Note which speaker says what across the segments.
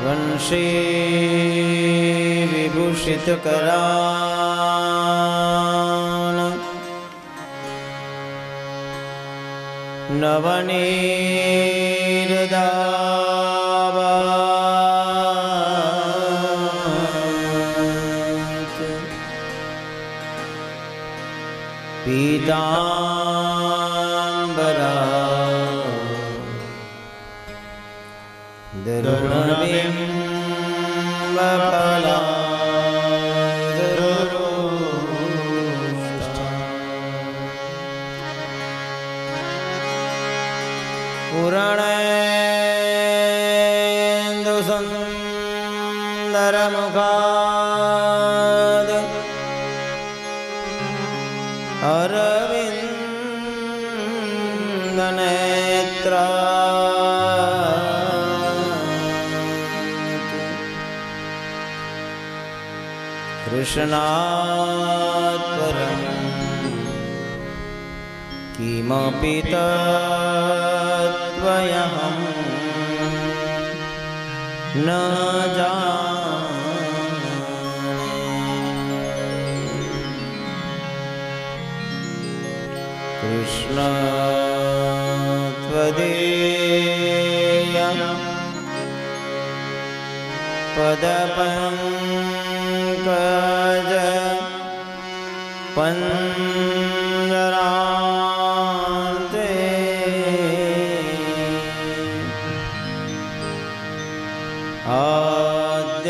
Speaker 1: वंशी विभूषित करान नवनीरदावात पीतांबरा दरुणबिंबफला पूरणेन्दुसुन्दरमुखाद् अरविन्दनेत्रा कृष्णात् परं किमपि तत्त्वयहं न जाने। कृष्ण त्वदीयं पदपङ्कज पंजरान्ते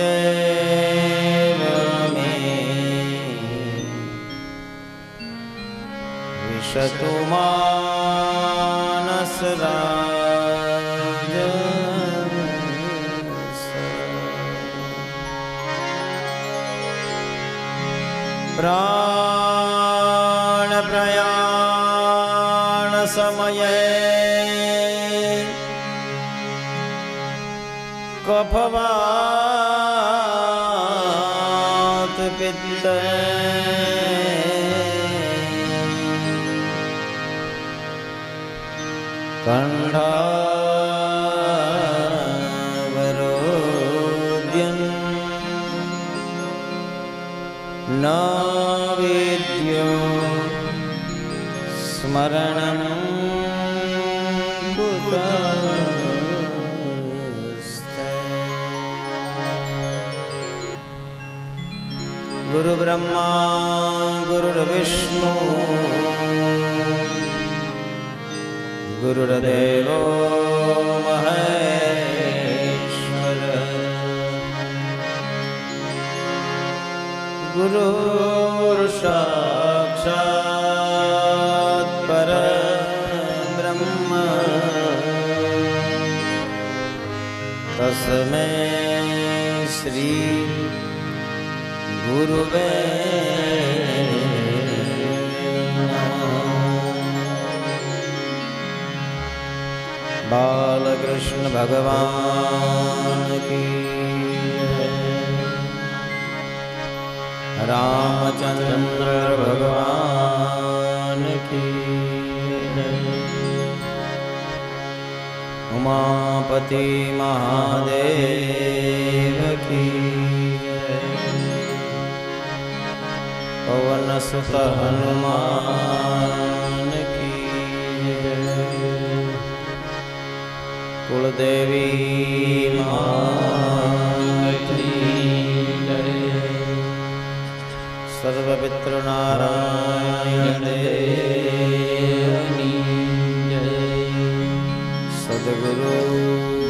Speaker 1: आद्यैव मे विशतु मानसराज प्राणप्रयाण समये कफवात पित्त कंठावरोध्यन् न विद्यो स्मरणं कुतस्ते। गुरुब्रह्मा गुरुर्विष्णु गुरुर्देवो महेश्वर गुरुर्साक्षात् परब्रह्म तस्मै श्री गुरुवे बालकृष्ण भगवान की, रामचंद्र भगवान की, उमापति महादेव की, पवन सुत हनुमान की, कुलदेवी माता सर्वपितृ नारायण देवनी सद्गुरु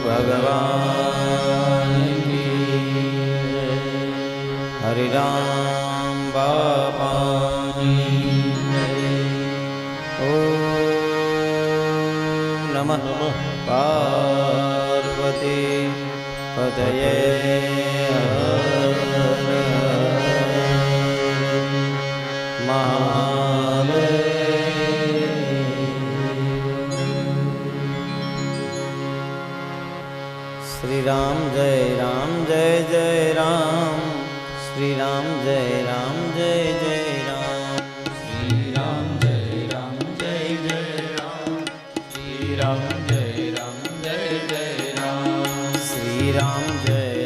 Speaker 1: भगवान की, हरि राम बाबा ओम नमः पार्वती पतये श्री राम जय जय राम, श्री राम जय जय राम,
Speaker 2: श्री राम जय जय राम, श्री राम जय जय राम,
Speaker 1: श्री राम जय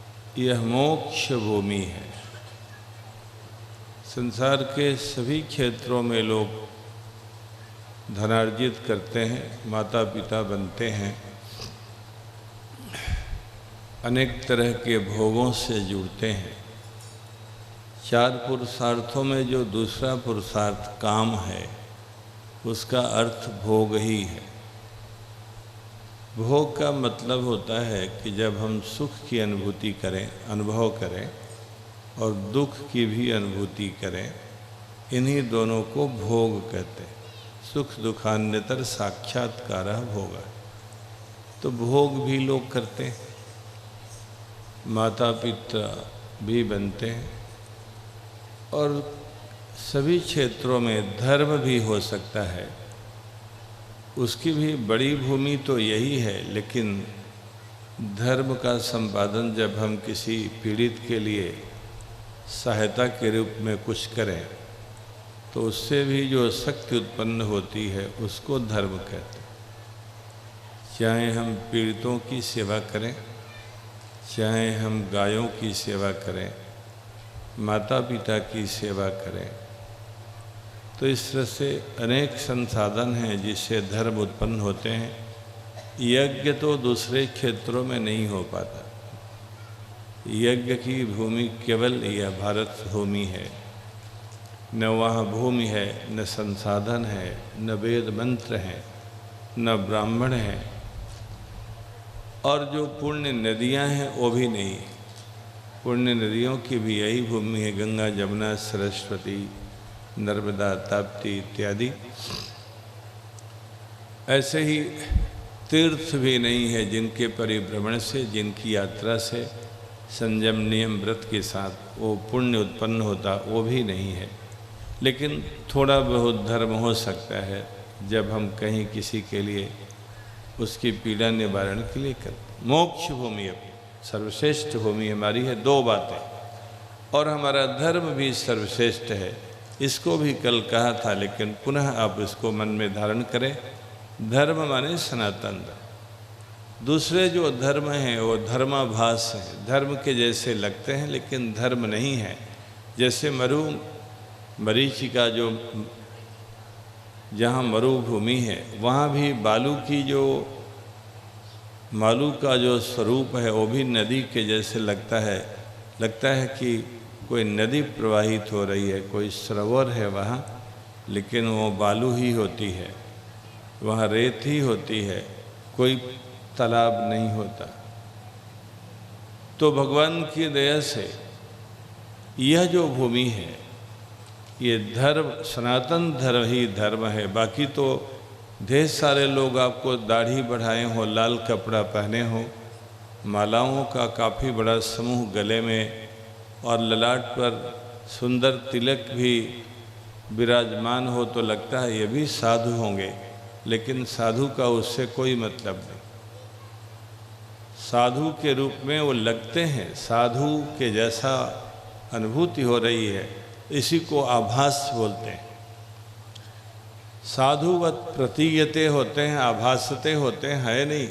Speaker 3: यह मोक्ष भूमि है। संसार के सभी क्षेत्रों में लोग धनार्जित करते हैं, माता पिता बनते हैं, अनेक तरह के भोगों से जुड़ते हैं। 4 पुरुषार्थों में जो दूसरा पुरुषार्थ काम है, उसका अर्थ भोग ही है। भोग का मतलब होता है कि जब हम सुख की अनुभूति करें, अनुभव करें और दुख की भी अनुभूति करें, इन्हीं दोनों को भोग कहते हैं। सुख दुखान्यतर साक्षात्कारः भोग। तो भोग भी लोग करते हैं, माता पिता भी बनते हैं, और सभी क्षेत्रों में धर्म भी हो सकता है। उसकी भी बड़ी भूमि तो यही है, लेकिन धर्म का संपादन जब हम किसी पीड़ित के लिए सहायता के रूप में कुछ करें, तो उससे भी जो शक्ति उत्पन्न होती है, उसको धर्म कहते हैं। चाहे हम पीड़ितों की सेवा करें, चाहे हम गायों की सेवा करें, माता पिता की सेवा करें, तो इस तरह से अनेक संसाधन हैं जिससे धर्म उत्पन्न होते हैं। यज्ञ तो दूसरे क्षेत्रों में नहीं हो पाता। यज्ञ की भूमि केवल यह भारत भूमि है। न वहाँ भूमि है, न संसाधन है, न वेद मंत्र हैं, न ब्राह्मण हैं, और जो पुण्य नदियाँ हैं वो भी नहीं। पुण्य नदियों की भी यही भूमि है, गंगा, जमुना, सरस्वती, नर्मदा, ताप्ती इत्यादि। ऐसे ही तीर्थ भी नहीं है जिनके परिभ्रमण से, जिनकी यात्रा से संयम नियम व्रत के साथ वो पुण्य उत्पन्न होता, वो भी नहीं है। लेकिन थोड़ा बहुत धर्म हो सकता है जब हम कहीं किसी के लिए उसकी पीड़ा निवारण के लिए करते। मोक्ष भूमि सर्वश्रेष्ठ भूमि हमारी है। 2 बातें, और हमारा धर्म भी सर्वश्रेष्ठ है। इसको भी कल कहा था, लेकिन पुनः आप इसको मन में धारण करें। धर्म माने सनातन धर्म। दूसरे जो धर्म हैं वो धर्माभास हैं, धर्म के जैसे लगते हैं लेकिन धर्म नहीं है। जैसे मरीचिका जो जहाँ मरुभूमि है, वहाँ भी बालू का जो स्वरूप है वो भी नदी के जैसे लगता है कि कोई नदी प्रवाहित हो रही है, कोई सरोवर है वहाँ, लेकिन वो बालू ही होती है, वहाँ रेत ही होती है, कोई तालाब नहीं होता। तो भगवान की दया से यह जो भूमि है, ये धर्म, सनातन धर्म ही धर्म है। बाकी तो ढेर सारे लोग आपको दाढ़ी बढ़ाए हों, लाल कपड़ा पहने हों, मालाओं का काफ़ी बड़ा समूह गले में और ललाट पर सुंदर तिलक भी विराजमान हो, तो लगता है ये भी साधु होंगे, लेकिन साधु का उससे कोई मतलब नहीं। साधु के रूप में वो लगते हैं, साधु के जैसा अनुभूति हो रही है, इसी को आभास बोलते हैं। साधुवत प्रतीयते होते हैं, आभासते होते हैं, है नहीं।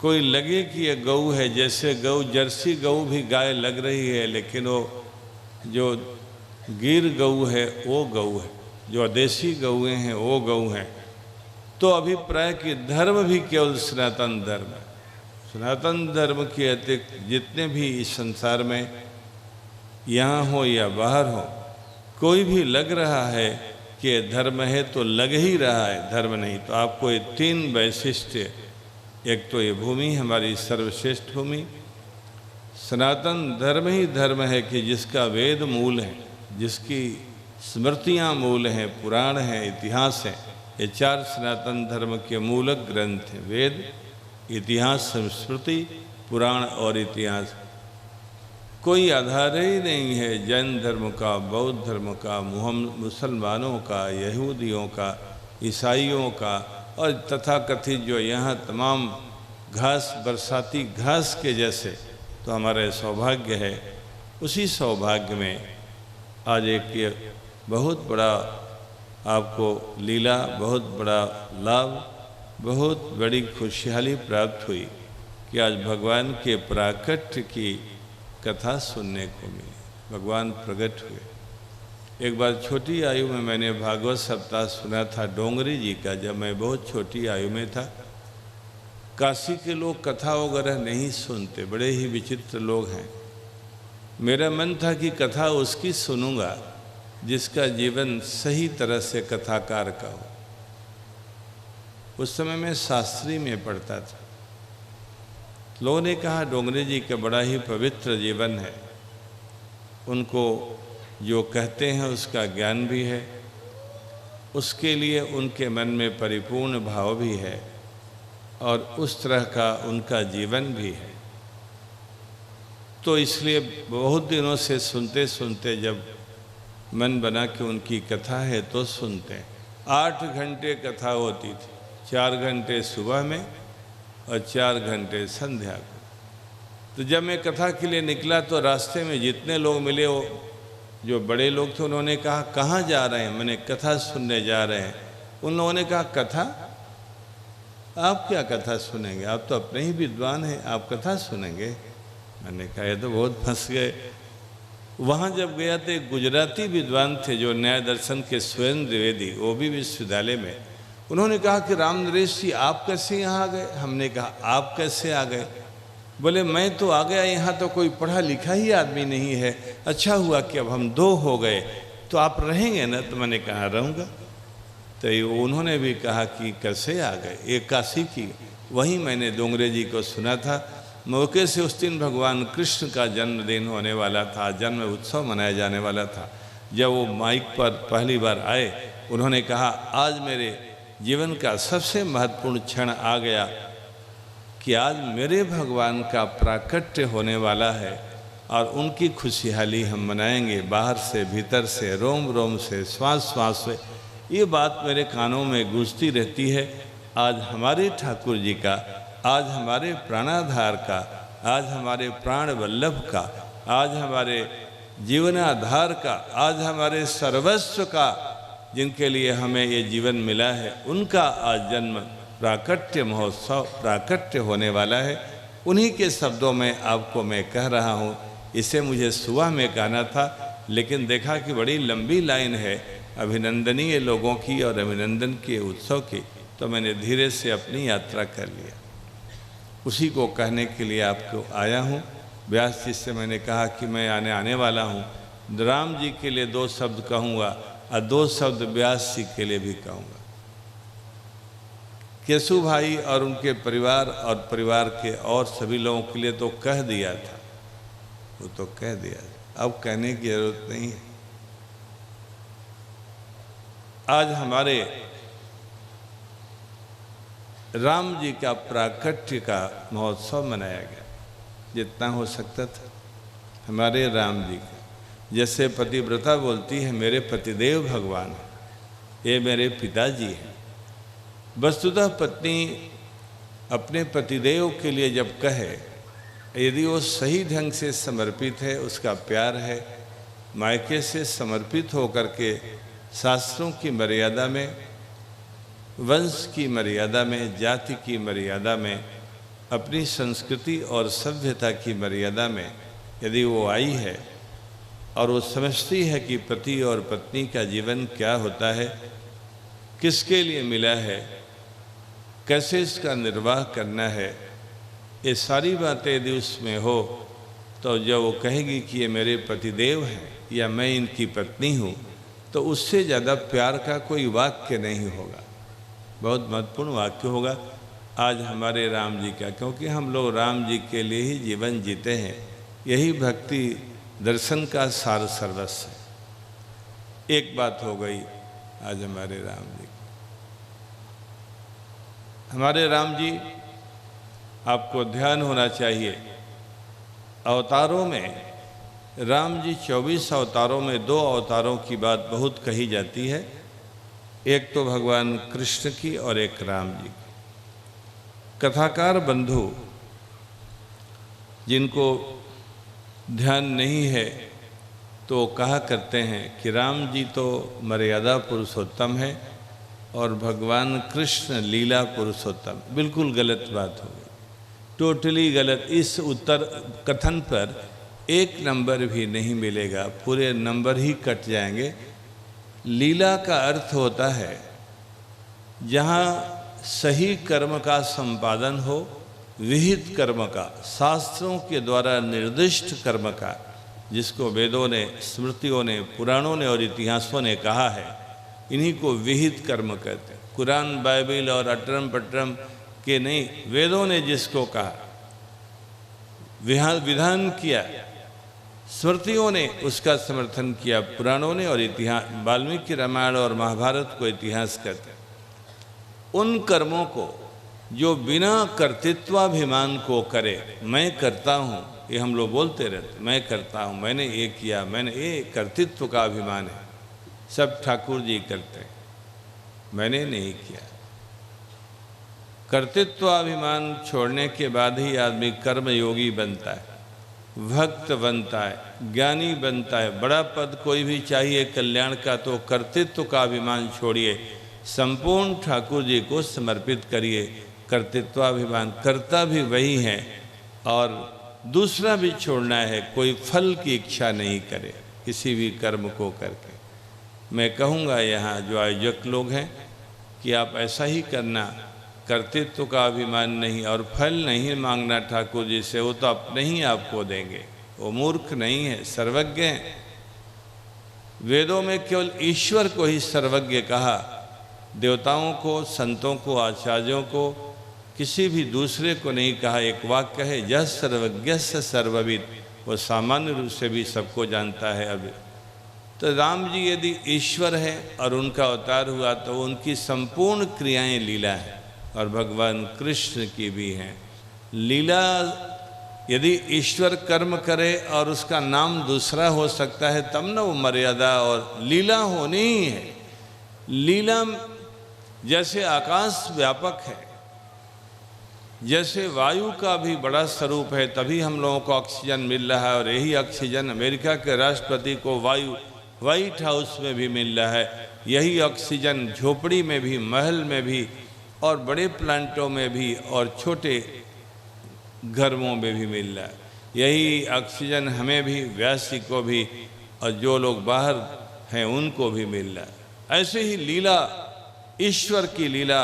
Speaker 3: कोई लगे कि ये गऊ है, जैसे गऊ, जर्सी गऊ भी गाय लग रही है, लेकिन वो जो गिर गऊ है वो गऊ है, जो देसी गऊएँ हैं वो गऊ हैं। तो अभिप्राय कि धर्म भी केवल सनातन धर्म है। सनातन धर्म के अतिरिक्त जितने भी इस संसार में यहाँ हो या बाहर हो, कोई भी लग रहा है कि धर्म है तो लग ही रहा है, धर्म नहीं। तो आपको ये 3 वैशिष्ट्य, एक तो ये भूमि हमारी सर्वश्रेष्ठ भूमि, सनातन धर्म ही धर्म है कि जिसका वेद मूल है, जिसकी स्मृतियाँ मूल हैं, पुराण हैं, इतिहास हैं। ये 4 सनातन धर्म के मूलक ग्रंथ हैं, वेद, इतिहास, स्मृति, पुराण और इतिहास। कोई आधार ही नहीं है जैन धर्म का, बौद्ध धर्म का, मुसलमानों का, यहूदियों का, ईसाइयों का, और तथाकथित जो यहाँ तमाम घास, बरसाती घास के जैसे। तो हमारा सौभाग्य है, उसी सौभाग्य में आज एक ये बहुत बड़ा आपको लीला, बहुत बड़ा लाभ, बहुत बड़ी खुशहाली प्राप्त हुई कि आज भगवान के प्राकट्य की कथा सुनने को मिली, भगवान प्रकट हुए। एक बार छोटी आयु में मैंने भागवत सप्ताह सुना था डोंगरी जी का, जब मैं बहुत छोटी आयु में था। काशी के लोग कथा वगैरह नहीं सुनते, बड़े ही विचित्र लोग हैं। मेरा मन था कि कथा उसकी सुनूंगा जिसका जीवन सही तरह से कथाकार का हो। उस समय मैं शास्त्री में पढ़ता था। लोगों ने कहा डोंगरे जी का बड़ा ही पवित्र जीवन है, उनको जो कहते हैं उसका ज्ञान भी है, उसके लिए उनके मन में परिपूर्ण भाव भी है और उस तरह का उनका जीवन भी है। तो इसलिए बहुत दिनों से सुनते सुनते जब मन बना कि उनकी कथा है तो सुनते। 8 घंटे कथा होती थी, 4 घंटे सुबह में और 4 घंटे संध्या को। तो जब मैं कथा के लिए निकला तो रास्ते में जितने लोग मिले, वो जो बड़े लोग थे, उन्होंने कहा कहाँ जा रहे हैं? मैंने कथा सुनने जा रहे हैं। उन लोगों ने कहा कथा? आप क्या कथा सुनेंगे? आप तो अपने ही विद्वान हैं, आप कथा सुनेंगे? मैंने कहा ये तो बहुत फंस गए। वहाँ जब गया तो एक गुजराती विद्वान थे जो न्याय दर्शन के स्वयं द्विवेदी, वो भी विश्वविद्यालय में। उन्होंने कहा कि राम नरेश जी आप कैसे यहाँ आ गए? हमने कहा आप कैसे आ गए? बोले मैं तो आ गया, यहाँ तो कोई पढ़ा लिखा ही आदमी नहीं है। अच्छा हुआ कि अब हम 2 हो गए, तो आप रहेंगे ना? तो मैंने कहा रहूँगा। तो उन्होंने भी कहा कि कैसे आ गए? एक काशी की, वहीं मैंने डोंगरे जी को सुना था। मौके से उस दिन भगवान कृष्ण का जन्मदिन होने वाला था, जन्म उत्सव मनाया जाने वाला था। जब वो माइक पर पहली बार आए, उन्होंने कहा आज मेरे जीवन का सबसे महत्वपूर्ण क्षण आ गया कि आज मेरे भगवान का प्राकट्य होने वाला है और उनकी खुशहाली हम मनाएंगे, बाहर से भीतर से, रोम रोम से, श्वास श्वास से। ये बात मेरे कानों में गूंजती रहती है। आज हमारे ठाकुर जी का, आज हमारे प्राणाधार का, आज हमारे प्राण वल्लभ का, आज हमारे जीवनाधार का, आज हमारे सर्वस्व का, जिनके लिए हमें ये जीवन मिला है, उनका आज जन्म प्राकट्य महोत्सव प्राकट्य होने वाला है। उन्हीं के शब्दों में आपको मैं कह रहा हूँ। इसे मुझे सुबह में कहना था, लेकिन देखा कि बड़ी लंबी लाइन है अभिनंदनीय लोगों की और अभिनंदन के उत्सव की, तो मैंने धीरे से अपनी यात्रा कर लिया। उसी को कहने के लिए आपको आया हूँ। व्यास जी से मैंने कहा कि मैं आने वाला हूँ, राम जी के लिए 2 शब्द कहूँगा और 2 शब्द व्यास जी के लिए भी कहूँगा। केशु भाई और उनके परिवार और परिवार के और सभी लोगों के लिए तो कह दिया था, वो तो कह दिया, अब कहने की जरूरत नहीं है। आज हमारे राम जी का प्राकट्य का महोत्सव मनाया गया, जितना हो सकता था हमारे राम जी का। जैसे पतिव्रता बोलती है मेरे पतिदेव भगवान है, ये मेरे पिताजी हैं। वस्तुतः पत्नी अपने पतिदेव के लिए जब कहे, यदि वो सही ढंग से समर्पित है, उसका प्यार है, मायके से समर्पित होकर के शास्त्रों की मर्यादा में, वंश की मर्यादा में, जाति की मर्यादा में, अपनी संस्कृति और सभ्यता की मर्यादा में यदि वो आई है और वो समझती है कि पति और पत्नी का जीवन क्या होता है, किसके लिए मिला है, कैसे इसका निर्वाह करना है, ये सारी बातें यदि उसमें हो, तो जब वो कहेगी कि ये मेरे पतिदेव हैं या मैं इनकी पत्नी हूँ, तो उससे ज़्यादा प्यार का कोई वाक्य नहीं होगा। बहुत महत्वपूर्ण वाक्य होगा आज हमारे राम जी का, क्योंकि हम लोग राम जी के लिए ही जीवन जीते हैं। यही भक्ति दर्शन का सार सर्वस्व है। एक बात हो गई आज हमारे राम जी। हमारे राम जी, आपको ध्यान होना चाहिए, अवतारों में राम जी 24 अवतारों में 2 अवतारों की बात बहुत कही जाती है। एक तो भगवान कृष्ण की और एक राम जी की। कथाकार बंधु जिनको ध्यान नहीं है तो कहा करते हैं कि राम जी तो मर्यादा पुरुषोत्तम है और भगवान कृष्ण लीला पुरुषोत्तम। बिल्कुल गलत बात हो गई, टोटली गलत। इस उत्तर कथन पर एक नंबर भी नहीं मिलेगा, पूरे नंबर ही कट जाएंगे। लीला का अर्थ होता है जहाँ सही कर्म का संपादन हो, विहित कर्म का, शास्त्रों के द्वारा निर्दिष्ट कर्म का, जिसको वेदों ने, स्मृतियों ने, पुराणों ने और इतिहासों ने कहा है, इन्हीं को विहित कर्म कहते हैं। कुरान, बाइबल और अटरम पटरम के नहीं, वेदों ने जिसको कहा, विधान किया, स्मृतियों ने उसका समर्थन किया, पुराणों ने और इतिहास, वाल्मीकि रामायण और महाभारत को इतिहास कहते हैं। उन कर्मों को जो बिना कर्तृत्वाभिमान को करे, मैं करता हूँ, ये हम लोग बोलते रहते, मैं करता हूँ, मैंने ये किया, मैंने ये, कर्तृत्व का अभिमान है। सब ठाकुर जी करते हैं, मैंने नहीं किया। कर्तृत्वाभिमान छोड़ने के बाद ही आदमी कर्मयोगी बनता है, भक्त बनता है, ज्ञानी बनता है। बड़ा पद कोई भी चाहिए कल्याण का, तो कर्तृत्व का अभिमान छोड़िए, संपूर्ण ठाकुर जी को समर्पित करिए। कर्तृत्वाभिमान करता भी वही है, और दूसरा भी छोड़ना है, कोई फल की इच्छा नहीं करे किसी भी कर्म को करके। मैं कहूँगा यहाँ जो आयोजक लोग हैं कि आप ऐसा ही करना, कर्तृत्व का अभिमान नहीं, और फल नहीं मांगना ठाकुर जी से, वो तो अपने ही आपको देंगे। वो मूर्ख नहीं है, सर्वज्ञ हैं। वेदों में केवल ईश्वर को ही सर्वज्ञ कहा, देवताओं को, संतों को, आचार्यों को, किसी भी दूसरे को नहीं कहा। एक वाक्य है, यह सर्वज्ञस्य सर्वविद, वो सामान्य रूप से भी सबको जानता है। अब तो राम जी यदि ईश्वर है और उनका अवतार हुआ, तो उनकी संपूर्ण क्रियाएं लीला है, और भगवान कृष्ण की भी हैं लीला। यदि ईश्वर कर्म करे और उसका नाम दूसरा हो सकता है, तब न वो मर्यादा और लीला होनी ही है। लीला जैसे आकाश व्यापक है, जैसे वायु का भी बड़ा स्वरूप है, तभी हम लोगों को ऑक्सीजन मिल रहा है, और यही ऑक्सीजन अमेरिका के राष्ट्रपति को व्हाइट हाउस में भी मिल रहा है। यही ऑक्सीजन झोपड़ी में भी, महल में भी, और बड़े प्लांटों में भी, और छोटे घरों में भी मिल रहा है। यही ऑक्सीजन हमें भी, व्यासी को भी, और जो लोग बाहर हैं उनको भी मिल रहा है। ऐसे ही लीला, ईश्वर की लीला,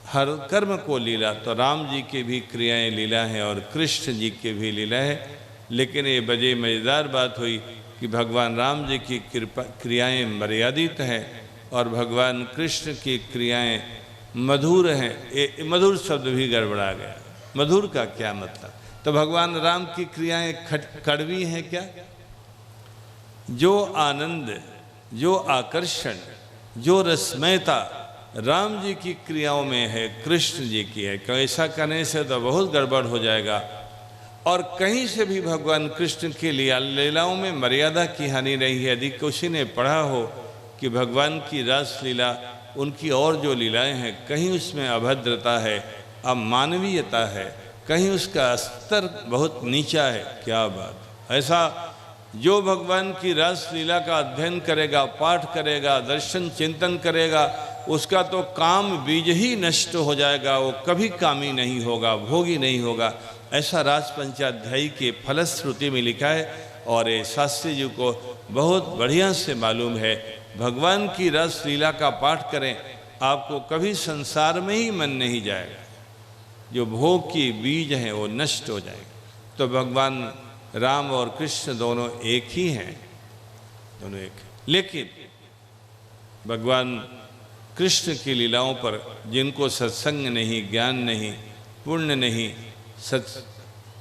Speaker 3: हर कर्म को लीला। तो राम जी की भी क्रियाएं लीला हैं, और कृष्ण जी की भी लीला है। लेकिन ये बड़े मज़ेदार बात हुई कि भगवान राम जी की क्रियाएं मर्यादित हैं, और भगवान कृष्ण की क्रियाएं मधुर हैं। ये मधुर शब्द भी गड़बड़ा गया। मधुर का क्या मतलब? तो भगवान राम की क्रियाएं कड़वी हैं क्या? जो आनंद, जो आकर्षण, जो रसमयता राम जी की क्रियाओं में है, कृष्ण जी की है। ऐसा करने से तो बहुत गड़बड़ हो जाएगा। और कहीं से भी भगवान कृष्ण की लीलाओं में मर्यादा की हानि नहीं है। यदि किसी ने पढ़ा हो कि भगवान की रास लीला, उनकी और जो लीलाएं हैं, कहीं उसमें अभद्रता है, अमानवीयता है, कहीं उसका स्तर बहुत नीचा है, क्या बात। ऐसा जो भगवान की रास लीला का अध्ययन करेगा, पाठ करेगा, दर्शन चिंतन करेगा, उसका तो काम बीज ही नष्ट हो जाएगा, वो कभी कामी नहीं होगा, भोगी नहीं होगा। ऐसा राजपंचाध्यायी के फलश्रुति में लिखा है, और ये शास्त्री जी को बहुत बढ़िया से मालूम है। भगवान की रस लीला का पाठ करें, आपको कभी संसार में ही मन नहीं जाएगा। जो भोग की बीज हैं वो नष्ट हो जाएगा। तो भगवान राम और कृष्ण दोनों एक ही हैं, दोनों एक। लेकिन भगवान कृष्ण की लीलाओं पर जिनको सत्संग नहीं, ज्ञान नहीं, पुण्य नहीं,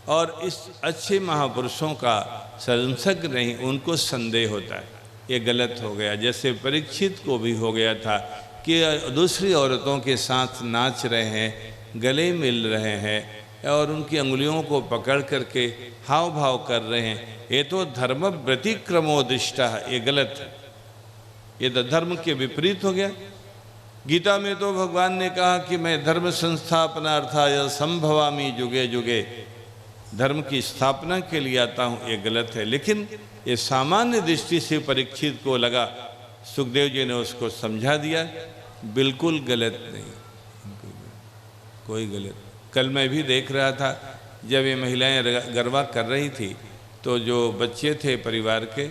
Speaker 3: और इस अच्छे महापुरुषों का संसर्ग नहीं, उनको संदेह होता है। ये गलत हो गया। जैसे परीक्षित को भी हो गया था कि दूसरी औरतों के साथ नाच रहे हैं, गले मिल रहे हैं, और उनकी अंगुलियों को पकड़ करके हाव भाव कर रहे हैं। ये तो धर्म व्यतिक्रमोदिष्टा है, ये गलत है। ये तो धर्म के विपरीत हो गया। गीता में तो भगवान ने कहा कि मैं धर्म संस्थापनार्थाय संभवामि जुगे जुगे, धर्म की स्थापना के लिए आता हूँ, ये गलत है। लेकिन ये सामान्य दृष्टि से परीक्षित को लगा, सुखदेव जी ने उसको समझा दिया, बिल्कुल गलत नहीं, कोई गलत। कल मैं भी देख रहा था, जब ये महिलाएं गरबा कर रही थी, तो जो बच्चे थे परिवार के,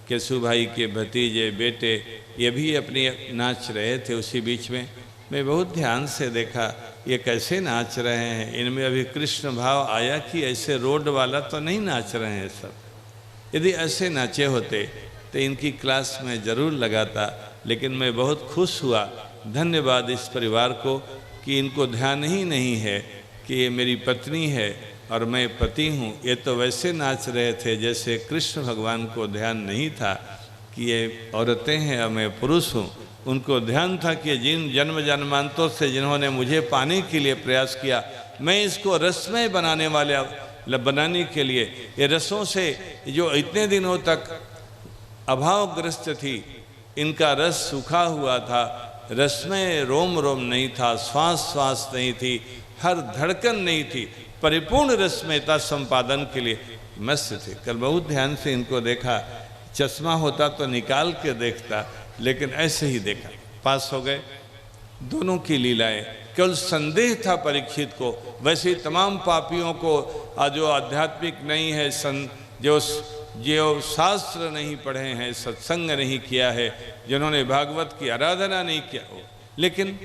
Speaker 3: केशु भाई के भतीजे बेटे, ये भी अपनी नाच रहे थे। उसी बीच में मैं बहुत ध्यान से देखा, ये कैसे नाच रहे हैं, इनमें अभी कृष्ण भाव आया कि ऐसे रोड वाला तो नहीं नाच रहे हैं सब। यदि ऐसे नाचे होते तो इनकी क्लास में ज़रूर लगाता। लेकिन मैं बहुत खुश हुआ, धन्यवाद इस परिवार को कि इनको ध्यान ही नहीं है कि ये मेरी पत्नी है और मैं पति हूँ। ये तो वैसे नाच रहे थे जैसे कृष्ण भगवान को ध्यान नहीं था कि ये औरतें हैं और मैं पुरुष हूँ। उनको ध्यान था कि जिन जन्म जन्मांतरों से जिन्होंने मुझे पाने के लिए प्रयास किया, मैं इसको रसमय बनाने के लिए, ये रसों से जो इतने दिनों तक अभावग्रस्त थी, इनका रस सूखा हुआ था, रसमय रोम रोम नहीं था, श्वास श्वास नहीं थी, हर धड़कन नहीं थी, परिपूर्ण रसमयता संपादन के लिए मस्त थे। कल बहुत ध्यान से इनको देखा, चश्मा होता तो निकाल के देखता, लेकिन ऐसे ही देखा। पास हो गए। दोनों की लीलाएं, केवल संदेह था परीक्षित को। वैसे ही तमाम पापियों को जो आध्यात्मिक नहीं है, जो शास्त्र नहीं पढ़े हैं, सत्संग नहीं किया है, जिन्होंने भागवत की आराधना नहीं किया हो, लेकिन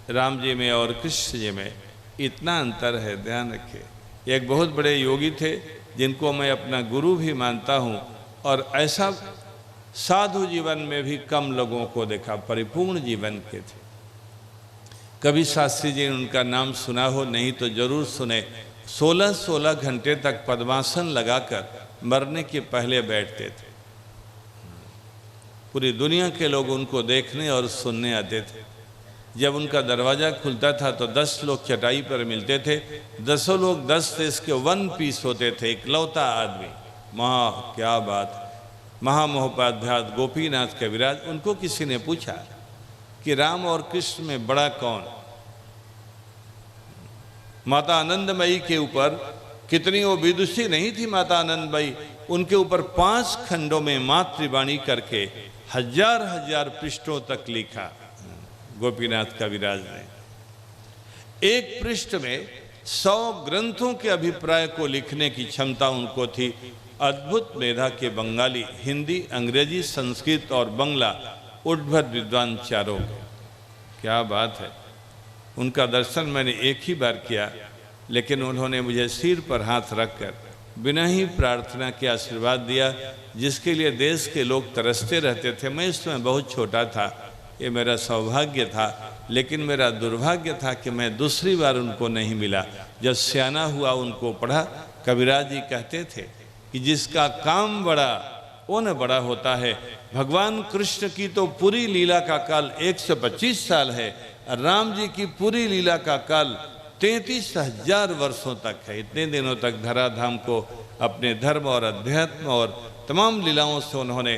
Speaker 3: राम जी में और कृष्ण जी में इतना अंतर है, ध्यान रखिए। एक बहुत बड़े योगी थे जिनको मैं अपना गुरु भी मानता हूँ, और ऐसा साधु जीवन में भी कम लोगों को देखा, परिपूर्ण जीवन के थे। कभी शास्त्री जी ने उनका नाम सुना हो, नहीं तो जरूर सुने। 16-16 घंटे तक पद्मासन लगाकर मरने के पहले बैठते थे। पूरी दुनिया के लोग उनको देखने और सुनने आते थे। जब उनका दरवाज़ा खुलता था तो 10 लोग चटाई पर मिलते थे। 10 लोग 10 देश के 1 पीस होते थे, इकलौता आदमी। क्या बात! महामहोपाध्याय गोपीनाथ कविराज, उनको किसी ने पूछा कि राम और कृष्ण में बड़ा कौन? माता आनंदमयी के ऊपर कितनी वो विदुषी नहीं थी माता आनंदमयी, उनके ऊपर 5 खंडों में मातृवाणी करके 1000 पृष्ठों तक लिखा गोपीनाथ कविराज ने। एक पृष्ठ में 100 ग्रंथों के अभिप्राय को लिखने की क्षमता उनको थी। अद्भुत मेधा के बंगाली, हिंदी, अंग्रेजी, संस्कृत और बंगला उद्भट विद्वान चारों। क्या बात है! उनका दर्शन मैंने एक ही बार किया, लेकिन उन्होंने मुझे सिर पर हाथ रखकर बिना ही प्रार्थना के आशीर्वाद दिया, जिसके लिए देश के लोग तरसते रहते थे। मैं इस समय बहुत छोटा था, ये मेरा सौभाग्य था, लेकिन मेरा दुर्भाग्य था कि मैं दूसरी बार उनको नहीं मिला। जब सियाना हुआ उनको पढ़ा। कबीराज जी कहते थे कि जिसका काम बड़ा वो न बड़ा होता है। भगवान कृष्ण की तो पूरी लीला का काल 125 साल है, और राम जी की पूरी लीला का काल 33,000 वर्षों तक है। इतने दिनों तक धराधाम को अपने धर्म और अध्यात्म और तमाम लीलाओं से उन्होंने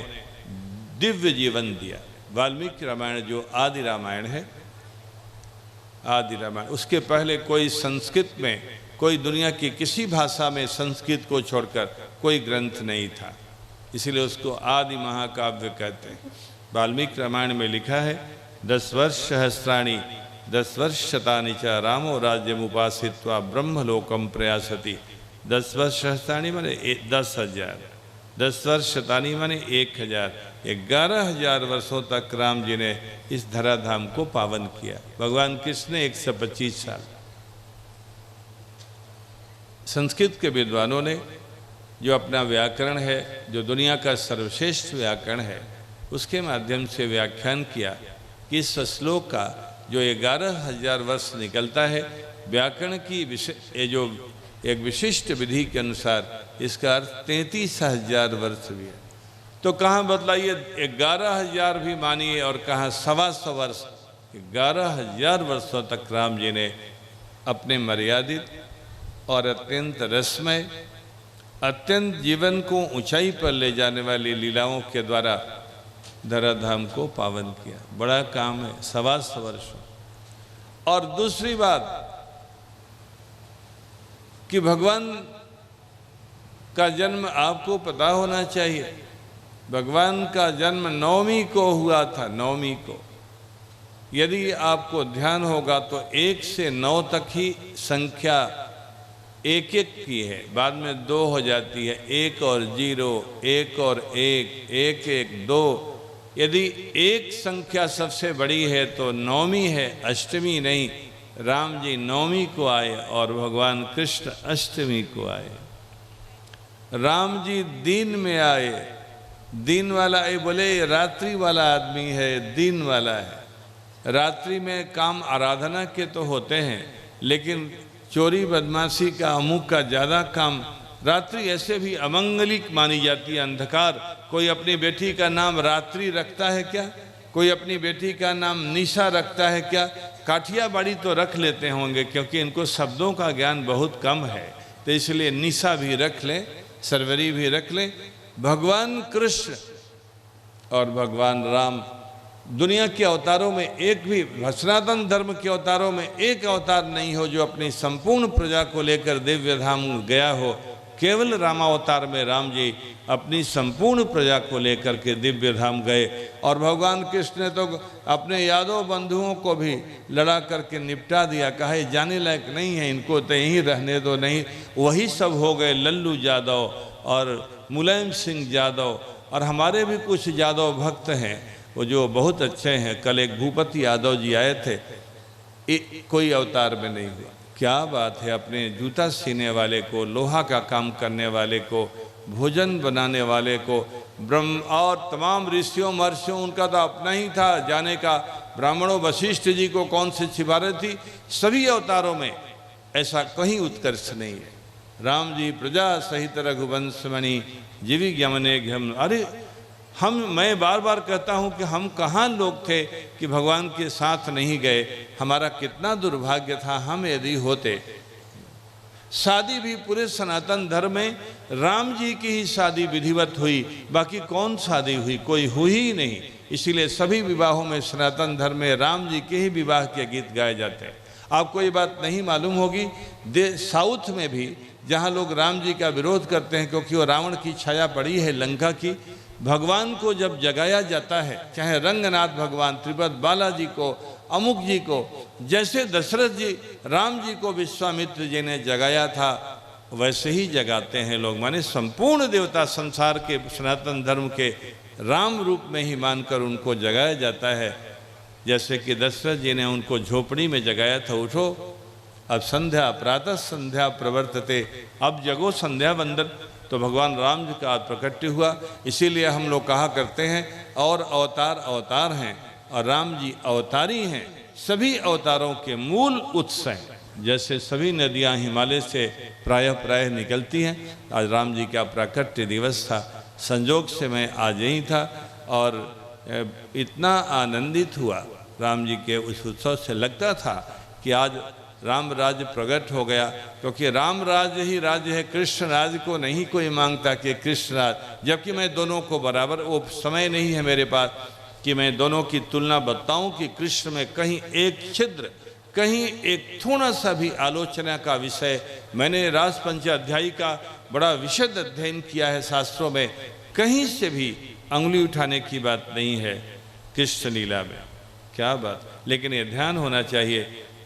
Speaker 3: दिव्य जीवन दिया। वाल्मीकि रामायण जो आदि रामायण है, आदि रामायण, उसके पहले कोई संस्कृत में, कोई दुनिया की किसी भाषा में संस्कृत को छोड़कर कोई ग्रंथ नहीं था, इसीलिए उसको आदि महाकाव्य कहते हैं। वाल्मीकि रामायण में लिखा है 10 वर्ष सहस्राणि 10 वर्ष शतानि च रामो राज्यमुपासित्वा ब्रह्मलोकम प्रयासति। 10 वर्ष सहस्राणि माने 10,000, 10 वर्ष शतानि माने 1,000, 11,000 वर्षों तक राम जी ने इस धराधाम को पावन किया। भगवान कृष्ण ने 125 साल। संस्कृत के विद्वानों ने जो अपना व्याकरण है, जो दुनिया का सर्वश्रेष्ठ व्याकरण है, उसके माध्यम से व्याख्यान किया कि इस श्लोक का जो 11,000 वर्ष निकलता है, व्याकरण की ये जो एक विशिष्ट विधि के अनुसार इसका अर्थ 33,000 वर्ष भी है। तो कहाँ बतलाइए, 11,000 भी मानिए और कहाँ 125 वर्ष। 11,000 वर्षों तक राम जी ने अपने मर्यादित और अत्यंत रसमय, अत्यंत जीवन को ऊंचाई पर ले जाने वाली लीलाओं के द्वारा धराधाम को पावन किया। बड़ा काम है, 125 वर्ष। और दूसरी बात कि भगवान का जन्म आपको पता होना चाहिए। भगवान का जन्म 9वीं को हुआ था, 9वीं को। यदि आपको ध्यान होगा तो 1 से 9 तक ही संख्या एक एक की है, बाद में 2 हो जाती है, 1 और 0, 1 और 1, 1 1 2। यदि एक संख्या सबसे बड़ी है तो नौवीं है, अष्टमी नहीं। राम जी नौवीं को आए और भगवान कृष्ण अष्टमी को आए। राम जी दिन में आए, दिन वाला ये बोले रात्रि वाला आदमी है, दिन वाला है। रात्रि में काम आराधना के तो होते हैं, लेकिन चोरी बदमाशी का अमुक का ज़्यादा काम रात्रि ऐसे भी अमंगलिक मानी जाती है, अंधकार। कोई अपनी बेटी का नाम रात्रि रखता है क्या? कोई अपनी बेटी का नाम निशा रखता है क्या? काठियाबाड़ी तो रख लेते होंगे, क्योंकि इनको शब्दों का ज्ञान बहुत कम है, तो इसलिए निशा भी रख लें, सरवरी भी रख लें। भगवान कृष्ण और भगवान राम दुनिया के अवतारों में एक भी, सनातन धर्म के अवतारों में एक अवतार नहीं हो जो अपनी संपूर्ण प्रजा को लेकर दिव्य धाम गया हो। केवल रामावतार में राम जी अपनी संपूर्ण प्रजा को लेकर के दिव्य धाम गए। और भगवान कृष्ण ने तो अपने यादव बंधुओं को भी लड़ा करके निपटा दिया, कहा ये जाने लायक नहीं है, इनको तो यहीं रहने दो। नहीं, वही सब हो गए लल्लू यादव और मुलायम सिंह यादव। और हमारे भी कुछ यादव भक्त हैं वो जो बहुत अच्छे हैं। कल एक भूपति यादव जी आए थे, कोई अवतार में नहीं हुआ। क्या बात है, अपने जूता सीने वाले को, लोहा का काम करने वाले को, भोजन बनाने वाले को, ब्रह्म और तमाम ऋषियों महर्षियों, उनका तो अपना ही था जाने का। ब्राह्मणों वशिष्ठ जी को कौन सी सिफारिश थी? सभी अवतारों में ऐसा कहीं उत्कर्ष नहीं है। राम जी प्रजा सहित रघुवंश मणि जीवी ज्ञमने घम। अरे मैं बार बार कहता हूं कि हम कहाँ लोग थे कि भगवान के साथ नहीं गए। हमारा कितना दुर्भाग्य था हम यदि होते। शादी भी पूरे सनातन धर्म में राम जी की ही शादी विधिवत हुई, बाकी कौन शादी हुई? कोई हुई ही नहीं। इसीलिए सभी विवाहों में सनातन धर्म में राम जी के ही विवाह के गीत गाए जाते हैं। आपको ये बात नहीं मालूम होगी, साउथ में भी जहाँ लोग राम जी का विरोध करते हैं क्योंकि वो रावण की छाया पड़ी है लंका की, भगवान को जब जगाया जाता है, चाहे रंगनाथ भगवान, त्रिपद बालाजी को, अमुक जी को, जैसे दशरथ जी राम जी को विश्वामित्र जी ने जगाया था वैसे ही जगाते हैं लोग। माने संपूर्ण देवता संसार के सनातन धर्म के राम रूप में ही मानकर उनको जगाया जाता है। जैसे कि दशरथ जी ने उनको झोपड़ी में जगाया था, उठो अब संध्या, प्रातः संध्या प्रवर्तते, अब जगो संध्या वंदन। तो भगवान राम जी का प्रकट हुआ। इसीलिए हम लोग कहा करते हैं और अवतार अवतार हैं और राम जी अवतारी हैं। सभी अवतारों के मूल उत्स हैं। जैसे सभी नदियां हिमालय से प्रायः निकलती हैं, आज राम जी का प्राकट्य दिवस था। संजोग से मैं आज यहीं था और इतना आनंदित हुआ राम जी के उस उत्सव से। लगता था कि आज राम राज्य प्रकट हो गया, क्योंकि राम राज्य ही राज्य है। कृष्ण राज्य को नहीं कोई मांगता कि कृष्ण राज्य, जबकि मैं दोनों को बराबर, वो समय नहीं है मेरे पास कि मैं दोनों की तुलना बताऊं कि कृष्ण में कहीं एक छिद्र, कहीं एक थोड़ा सा भी आलोचना का विषय। मैंने रास पंचाध्यायी का बड़ा विशद अध्ययन किया है शास्त्रों में, कहीं से भी अंगुली उठाने की बात नहीं है कृष्ण लीला में। क्या बात! लेकिन ये ध्यान होना चाहिए,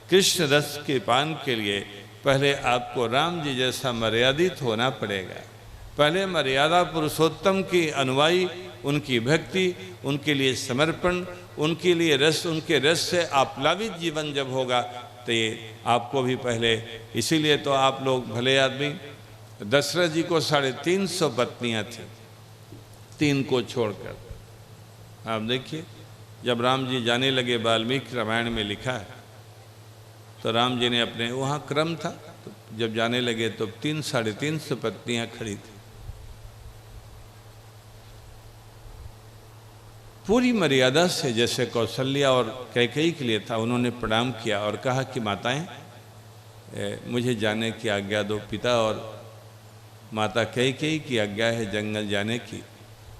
Speaker 3: कृष्ण रस के पान के लिए पहले आपको राम जी जैसा मर्यादित होना पड़ेगा। पहले मर्यादा पुरुषोत्तम की अनुयायी, उनकी भक्ति, उनके लिए समर्पण, उनके लिए रस, उनके रस से आप्लावित जीवन जब होगा तो ये आपको भी पहले। इसीलिए तो आप लोग भले आदमी, दशरथ जी को 350 पत्नियां थी, 3 को छोड़कर। आप देखिए जब राम जी जाने लगे, वाल्मीकि रामायण में लिखा है, तो राम जी ने अपने, वहाँ क्रम था, तो जब जाने लगे तो 350 पत्नियां खड़ी थी। पूरी मर्यादा से, जैसे कौशल्या और कैकेयी के लिए था, उन्होंने प्रणाम किया और कहा कि माताएं मुझे जाने की आज्ञा दो। पिता और माता कैकेयी की आज्ञा है जंगल जाने की।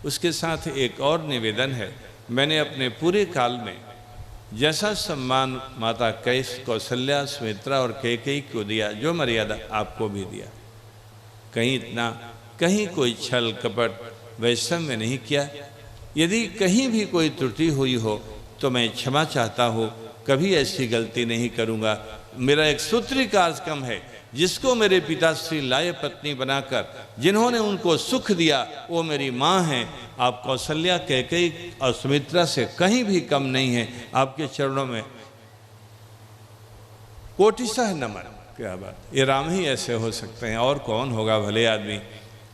Speaker 3: उसके साथ एक और निवेदन है, मैंने अपने पूरे काल में जैसा सम्मान माता कौशल्या, सुमित्रा और कैकेयी को दिया, जो मर्यादा आपको भी दिया। कहीं इतना, कहीं कोई छल कपट वैषम्य नहीं किया। यदि कहीं भी कोई त्रुटि हुई हो तो मैं क्षमा चाहता हूँ, कभी ऐसी गलती नहीं करूँगा। मेरा एक सूत्री कार्यक्रम है जिसको मेरे पिताश्री लाए पत्नी बनाकर, जिन्होंने उनको सुख दिया, वो मेरी माँ हैं। आप कौशल्या, कैकेयी और सुमित्रा से कहीं भी कम नहीं है। आपके चरणों में कोटिशः नमन। क्या बात, ये राम ही ऐसे हो सकते हैं, और कौन होगा भले आदमी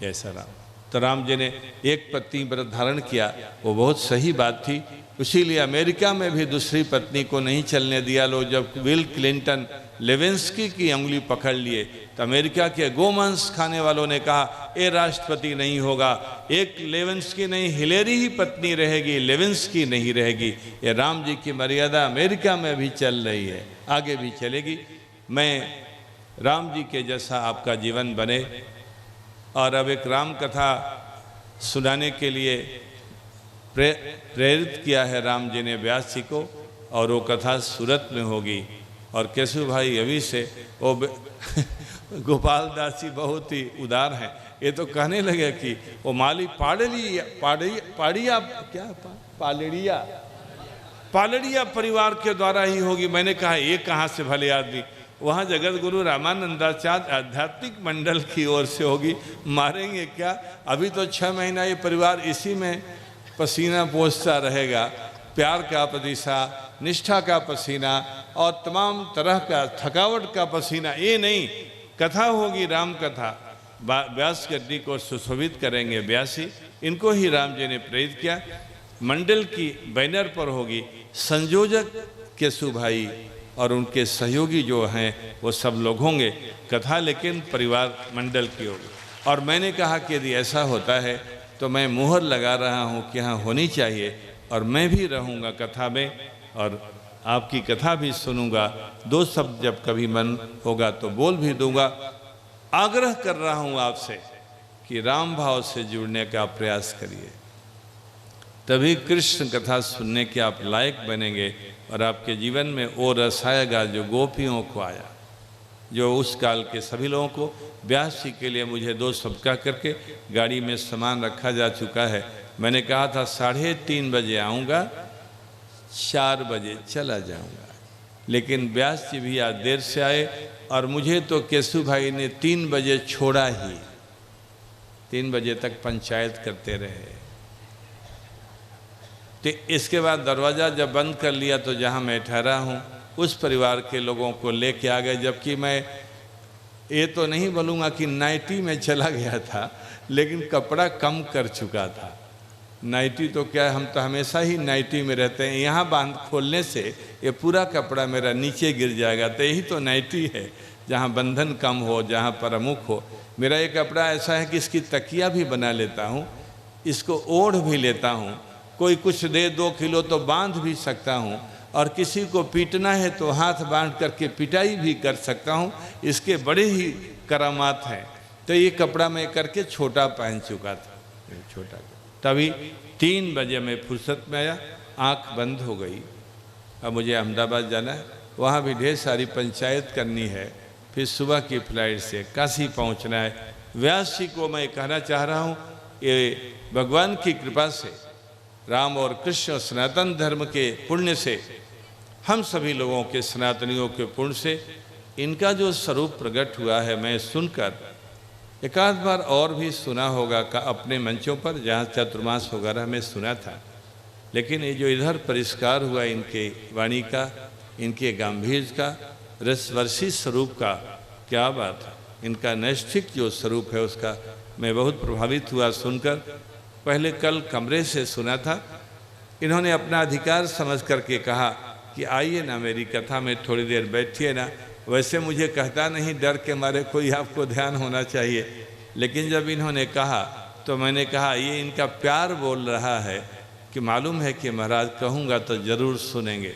Speaker 3: ऐसा राम। तो राम जी ने एक पत्नी व्रत धारण किया, वो बहुत सही बात थी। इसीलिए अमेरिका में भी दूसरी पत्नी को नहीं चलने दिया लोग। जब बिल क्लिंटन लेविंस्की की उंगली पकड़ लिए तो अमेरिका के गोमांस खाने वालों ने कहा ये राष्ट्रपति नहीं होगा, एक लेविंस्की नहीं, हिलेरी ही पत्नी रहेगी, लेविंस्की नहीं रहेगी। ये राम जी की मर्यादा अमेरिका में भी चल रही है, आगे भी चलेगी। मैं राम जी के जैसा आपका जीवन बने। और अब एक राम कथा सुनाने के लिए प्रेरित किया है राम जी ने व्यास जी को, और वो कथा सूरत में होगी। और केशव भाई अभी से वो गोपाल दास जी बहुत ही उदार हैं। ये तो कहने लगे कि वो माली पालड़िया परिवार के द्वारा ही होगी। मैंने कहा ये कहाँ से भले आदमी, वहाँ जगत गुरु रामानंदाचार्य आध्यात्मिक मंडल की ओर से होगी। मारेंगे क्या, अभी तो 6 महीना ये परिवार इसी में पसीना पोंछता रहेगा। प्यार का पसीना, निष्ठा का पसीना और तमाम तरह का थकावट का पसीना। ये नहीं, कथा होगी राम कथा। व्यास गद्दी को सुशोभित करेंगे व्यासी, इनको ही राम जी ने प्रेरित किया। मंडल की बैनर पर होगी, संयोजक केशव भाई और उनके सहयोगी जो हैं वो सब लोग होंगे। कथा लेकिन परिवार मंडल की होगी। और मैंने कहा कि यदि ऐसा होता है तो मैं मुहर लगा रहा हूँ कि हाँ होनी चाहिए, और मैं भी रहूँगा कथा में और आपकी कथा भी सुनूंगा। 2 शब्द जब कभी मन होगा तो बोल भी दूंगा। आग्रह कर रहा हूँ आपसे कि राम भाव से जुड़ने का प्रयास करिए, तभी कृष्ण कथा सुनने के आप लायक बनेंगे और आपके जीवन में वो रस आएगा जो गोपियों को आया, जो उस काल के सभी लोगों को। व्यास जी के लिए मुझे 2 शब्द कह करके गाड़ी में सामान रखा जा चुका है। मैंने कहा था 3:30 बजे आऊँगा, 4 बजे चला जाऊँगा, लेकिन व्यास जी भी आज देर से आए और मुझे तो केशव भाई ने 3 बजे छोड़ा ही। 3 बजे तक पंचायत करते रहे। तो इसके बाद दरवाज़ा जब बंद कर लिया तो जहाँ मैं ठहरा हूँ उस परिवार के लोगों को लेके आ गए। जबकि मैं ये तो नहीं बोलूँगा कि नाइटी में चला गया था, लेकिन कपड़ा कम कर चुका था। नाइटी तो क्या, हम तो हमेशा ही नाइटी में रहते हैं। यहाँ बांध खोलने से ये पूरा कपड़ा मेरा नीचे गिर जाएगा। तो यही तो नाइटी है, जहाँ बंधन कम हो, जहाँ प्रमुख हो। मेरा ये कपड़ा ऐसा है कि इसकी तकिया भी बना लेता हूँ, इसको ओढ़ भी लेता हूँ। कोई कुछ दे 2 किलो तो बांध भी सकता हूँ, और किसी को पीटना है तो हाथ बांध करके पिटाई भी कर सकता हूँ। इसके बड़े ही करामात हैं। तो ये कपड़ा मैं करके छोटा पहन चुका था, छोटा। तभी 3 बजे मैं फुर्सत में आया, आँख बंद हो गई। अब मुझे अहमदाबाद जाना है, वहाँ भी ढेर सारी पंचायत करनी है, फिर सुबह की फ्लाइट से काशी पहुँचना है। व्यास जी को मैं कहना चाह रहा हूँ, ये भगवान की कृपा से, राम और कृष्ण सनातन धर्म के पुण्य से, हम सभी लोगों के सनातनियों के पुण्य से इनका जो स्वरूप प्रकट हुआ है, मैं सुनकर एकाध बार और भी सुना होगा का अपने मंचों पर, जहाँ चतुर्मास वगैरह में सुना था। लेकिन ये जो इधर परिष्कार हुआ इनके वाणी का, इनके गांभीर्य का, रसवर्षी स्वरूप का, क्या बात है। इनका नैष्ठिक जो स्वरूप है उसका मैं बहुत प्रभावित हुआ सुनकर। पहले कल कमरे से सुना था, इन्होंने अपना अधिकार समझ करके कहा कि आइए ना मेरी कथा में थोड़ी देर बैठिए ना। वैसे मुझे कहता नहीं, डर के मारे कोई आपको ध्यान होना चाहिए, लेकिन जब इन्होंने कहा तो मैंने कहा ये इनका प्यार बोल रहा है कि मालूम है कि महाराज कहूँगा तो ज़रूर सुनेंगे,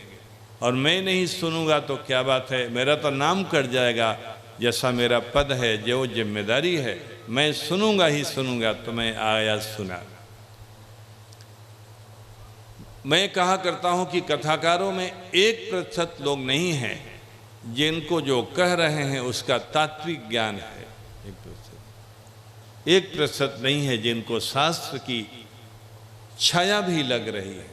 Speaker 3: और मैं नहीं सुनूंगा तो क्या बात है, मेरा तो नाम कट जाएगा। जैसा मेरा पद है, जो जिम्मेदारी है, मैं सुनूंगा ही सुनूंगा। तो मैं आया सुना। मैं कहा करता हूँ कि कथाकारों में 1% लोग नहीं हैं जिनको जो कह रहे हैं उसका तात्विक ज्ञान है। 1% नहीं है जिनको शास्त्र की छाया भी लग रही है।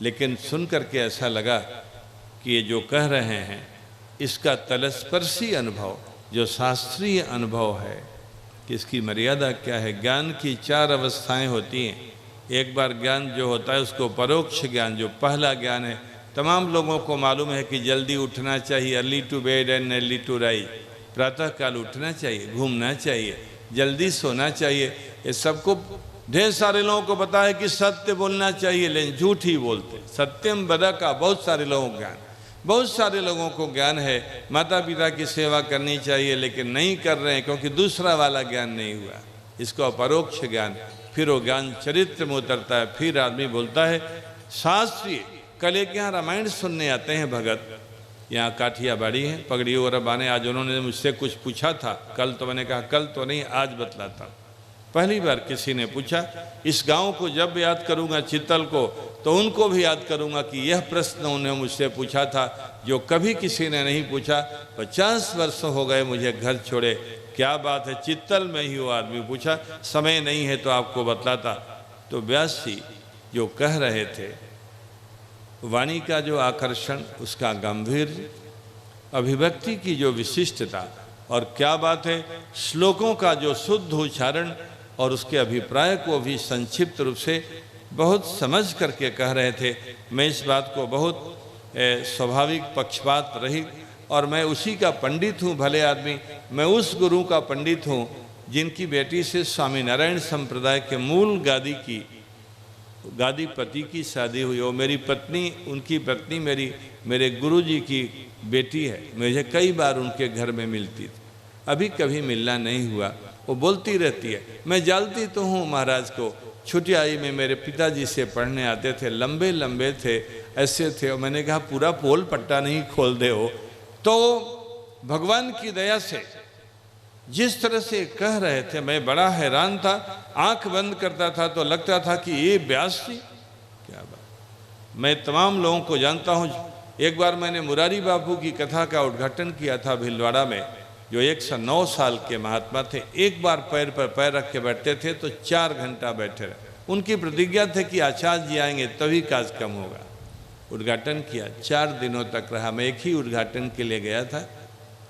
Speaker 3: लेकिन सुन करके ऐसा लगा कि ये जो कह रहे हैं इसका तलस्पर्शी अनुभव जो शास्त्रीय अनुभव है कि इसकी मर्यादा क्या है। ज्ञान की 4 अवस्थाएं होती हैं। एक बार ज्ञान जो होता है उसको परोक्ष ज्ञान, जो पहला ज्ञान है, तमाम लोगों को मालूम है कि जल्दी उठना चाहिए, early to bed and early to rise, प्रातःकाल उठना चाहिए, घूमना चाहिए, जल्दी सोना चाहिए। ये सबको ढेर सारे लोगों को पता है कि सत्य बोलना चाहिए, लेकिन झूठ ही बोलते। सत्यम बदा का बहुत सारे लोगों को ज्ञान, बहुत सारे लोगों को ज्ञान है माता पिता की सेवा करनी चाहिए, लेकिन नहीं कर रहे हैं क्योंकि दूसरा वाला ज्ञान नहीं हुआ। इसको अपरोक्ष ज्ञान, फिर वो ज्ञान चरित्र में उतरता है। फिर आदमी बोलता है शास्त्रीय। कल एक यहाँ रामायण सुनने आते हैं भगत, यहाँ काठियाबाड़ी है, पगड़ी और बाने। आज उन्होंने मुझसे कुछ पूछा था, कल तो मैंने कहा कल तो नहीं आज बतलाता। पहली बार किसी ने पूछा, इस गांव को जब याद करूंगा चित्तल को, तो उनको भी याद करूंगा कि यह प्रश्न उन्होंने मुझसे पूछा था जो कभी किसी ने नहीं पूछा। 50 वर्ष हो गए मुझे घर छोड़े। क्या बात है, चित्तल में ही वो आदमी पूछा। समय नहीं है तो आपको बतलाता। तो व्यास जी जो कह रहे थे, वाणी का जो आकर्षण, उसका गंभीर, अभिव्यक्ति की जो विशिष्टता, और क्या बात है श्लोकों का जो शुद्ध उच्चारण, और उसके अभिप्राय को भी संक्षिप्त रूप से बहुत समझ करके कह रहे थे। मैं इस बात को बहुत स्वाभाविक पक्षपात रहित, और मैं उसी का पंडित हूँ, भले आदमी, मैं उस गुरु का पंडित हूँ जिनकी बेटी से स्वामीनारायण संप्रदाय के मूल गादीपति की शादी हुई। और मेरी पत्नी, उनकी पत्नी मेरे गुरुजी की बेटी है। मुझे कई बार उनके घर में मिलती थी, अभी कभी मिलना नहीं हुआ। वो बोलती रहती है। मैं जानती तो हूँ महाराज को। छुटियाई में मेरे पिताजी से पढ़ने आते थे, लंबे लंबे थे, ऐसे थे। और मैंने कहा पूरा पोल पट्टा नहीं खोल दे हो। तो भगवान की दया से जिस तरह से कह रहे थे, मैं बड़ा हैरान था। आंख बंद करता था तो लगता था कि ये व्यास जी, क्या बात। मैं तमाम लोगों को जानता हूँ। एक बार मैंने मुरारी बापू की कथा का उद्घाटन किया था भीलवाड़ा में, जो 109 साल के महात्मा थे। एक बार पैर पर पैर रख के बैठते थे तो 4 घंटा बैठे रहे। उनकी प्रतिज्ञा थे कि आचार्य जी आएंगे तभी काज कम होगा। उद्घाटन किया, 4 दिनों तक रहा। मैं एक ही उद्घाटन के लिए गया था।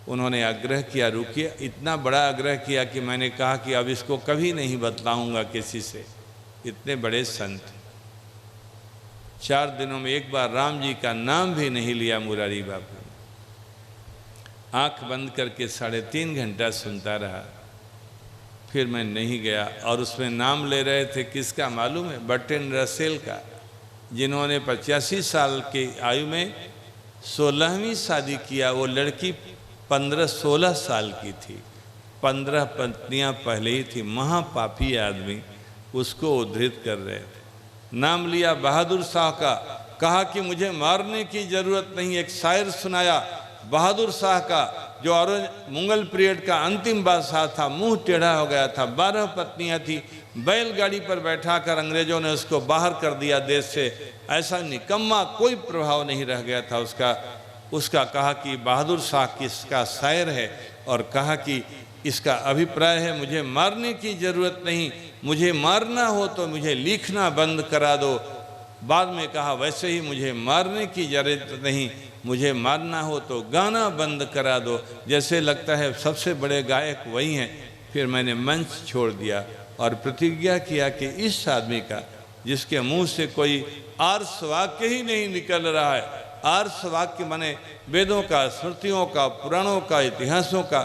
Speaker 3: उन्होंने आग्रह किया रुकिए, इतना बड़ा आग्रह किया कि मैंने कहा कि अब इसको कभी नहीं बतलाऊंगा किसी से। इतने बड़े संत, 4 दिनों में एक बार राम जी का नाम भी नहीं लिया मुरारी बापू। आंख बंद करके 3.5 घंटा सुनता रहा। फिर मैं नहीं गया। और उसमें नाम ले रहे थे किसका मालूम है? बर्ट्रैंड रसेल का, जिन्होंने 85 साल की आयु में 16वीं शादी किया। वो लड़की 15-16 साल की थी, 15 पत्नियां पहले ही थी। महापापी आदमी, उसको उद्धृत कर रहे थे। नाम लिया बहादुर शाह का, कहा कि मुझे मारने की जरूरत नहीं। एक शायर सुनाया बहादुर शाह का, जो मुगल पीरियड का अंतिम बादशाह था, मुंह टेढ़ा हो गया था, 12 पत्नियां थी। बैलगाड़ी पर बैठाकर अंग्रेजों ने उसको बाहर कर दिया देश से। ऐसा निकम्मा कोई प्रभाव नहीं रह गया था उसका कहा कि बहादुर शाह किसका शायर है, और कहा कि इसका अभिप्राय है मुझे मारने की जरूरत नहीं, मुझे मारना हो तो मुझे लिखना बंद करा दो। बाद में कहा वैसे ही मुझे मारने की जरूरत नहीं, मुझे मारना हो तो गाना बंद करा दो। जैसे लगता है सबसे बड़े गायक वही हैं। फिर मैंने मंच छोड़ दिया और प्रतिज्ञा किया कि इस आदमी का, जिसके मुंह से कोई आर्ष वाक्य ही नहीं निकल रहा है, आर्ष वाक्य माने वेदों का, स्मृतियों का, पुराणों का, इतिहासों का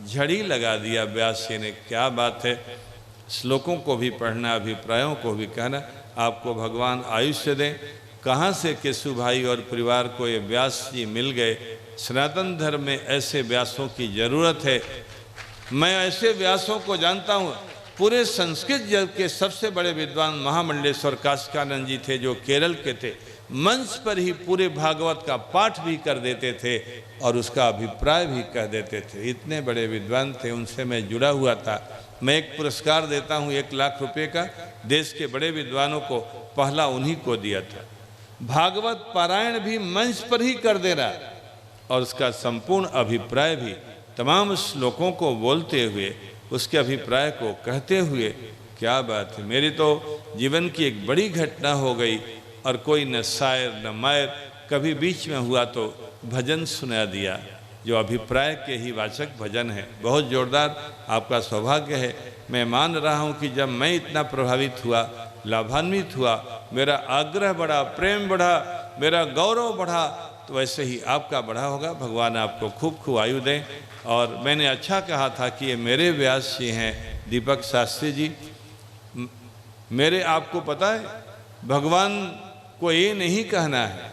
Speaker 3: झड़ी लगा दिया व्यास जी ने। क्या बात है। श्लोकों को भी पढ़ना, अभिप्रायों को भी कहना। आपको भगवान आयुष्य दें। कहाँ से केशु भाई और परिवार को ये व्यास जी मिल गए। सनातन धर्म में ऐसे व्यासों की जरूरत है। मैं ऐसे व्यासों को जानता हूँ। पूरे संस्कृत जगत के सबसे बड़े विद्वान महामंडलेश्वर काशिकानंद जी थे, जो केरल के थे। मंच पर ही पूरे भागवत का पाठ भी कर देते थे और उसका अभिप्राय भी कह देते थे। इतने बड़े विद्वान थे, उनसे मैं जुड़ा हुआ था। मैं एक पुरस्कार देता हूँ 1 लाख रुपए का, देश के बड़े विद्वानों को, पहला उन्हीं को दिया था। भागवत पारायण भी मंच पर ही कर देना और उसका संपूर्ण अभिप्राय भी, तमाम श्लोकों को बोलते हुए, उसके अभिप्राय को कहते हुए। क्या बात है। मेरी तो जीवन की एक बड़ी घटना हो गई, और कोई न शायर न मायर। कभी बीच में हुआ तो भजन सुना दिया, जो अभिप्राय के ही वाचक भजन है। बहुत जोरदार आपका सौभाग्य है। मैं मान रहा हूँ कि जब मैं इतना प्रभावित हुआ, लाभान्वित हुआ, मेरा आग्रह बढ़ा, प्रेम बढ़ा, मेरा गौरव बढ़ा, तो वैसे ही आपका बढ़ा होगा। भगवान आपको खूब खूब आयु दें। और मैंने अच्छा कहा था कि ये मेरे व्यास जी हैं, दीपक शास्त्री जी। मेरे आपको पता है, भगवान को ये नहीं कहना है